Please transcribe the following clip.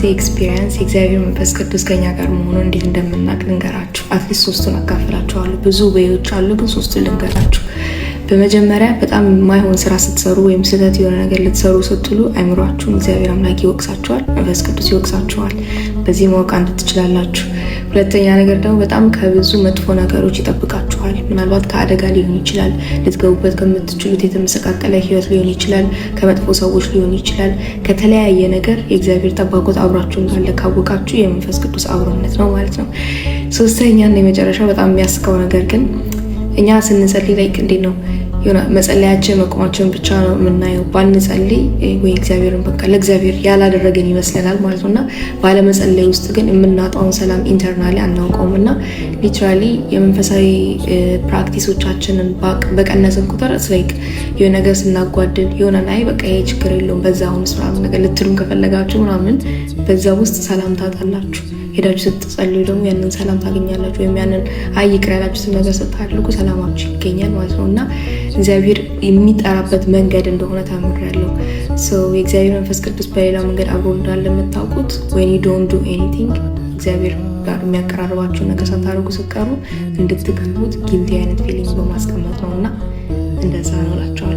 ኤክስፒሪየንስ የእግዚአብሔር መንፈስ ቅዱስ ከኛ ጋር መሆኑን እንዴት እንደምናቅ ልንገራችሁ። አትሊስት 3ቱን አካፍላችኋለሁ። ብዙ ወይዎች አሉ፣ ግን 3ቱን ልንገራችሁ። በመጀመሪያ በጣም የማይሆን ስራ ስትሰሩ ወይም ስህተት የሆነ ነገር ልትሰሩ ስትሉ አይምሯችሁን እግዚአብሔር አምላክ ይወቅሳችኋል፣ መንፈስ ቅዱስ ይወቅሳችኋል። በዚህ ማወቅ አንድ ትችላላችሁ። ሁለተኛ ነገር ደግሞ በጣም ከብዙ መጥፎ ነገሮች ይጠብቃችኋል። ምናልባት ከአደጋ ሊሆን ይችላል፣ ልትገቡበት ከምትችሉት የተመሰቃቀለ ህይወት ሊሆን ይችላል፣ ከመጥፎ ሰዎች ሊሆን ይችላል፣ ከተለያየ ነገር የእግዚአብሔር ጠባቆት አብራችሁ እንዳለ ካወቃችሁ የመንፈስ ቅዱስ አብሮነት ነው ማለት ነው። ሶስተኛና የመጨረሻ በጣም የሚያስቀው ነገር ግን እኛ ስንጸልይ ላይ እንዴት ነው የሆነ መጸለያችን መቆማችን ብቻ ነው የምናየው። ባንጸልይ ወይ እግዚአብሔርን በቃ ለእግዚአብሔር ያላደረገን ይመስለናል ማለት ነውና ባለመጸለይ ውስጥ ግን የምናጣውን ሰላም ኢንተርናሊ አናውቀውም። እና ሊትራሊ የመንፈሳዊ ፕራክቲሶቻችንን በቀነስን ቁጥር ላይክ የሆነ ነገር ስናጓድል የሆነ ላይ በቃ ይሄ ችግር የለውም በዛ አሁን ስራም ነገር ልትሉም ከፈለጋችሁ ምናምን በዛ ውስጥ ሰላም ታጣላችሁ። ሄዳችሁ ስትጸልዩ ደግሞ ያንን ሰላም ታገኛላችሁ። ወይም ያንን ይቅር ያላችሁትን ነገር ስታደርጉ ሰላማችሁ ይገኛል ማለት ነው። እና እግዚአብሔር የሚጠራበት መንገድ እንደሆነ ተምሬያለሁ። የእግዚአብሔር መንፈስ ቅዱስ በሌላ መንገድ አብሮ እንዳለ የምታውቁት when you don't do anything እግዚአብሔር ጋር የሚያቀራርባችሁ ነገር ሳታደርጉ ስትቀሩ እንድትቀርቡት ጊልቲ አይነት ፊሊንግ በማስቀመጥ ነው። እና እንደዛ ነው እላችኋለሁ።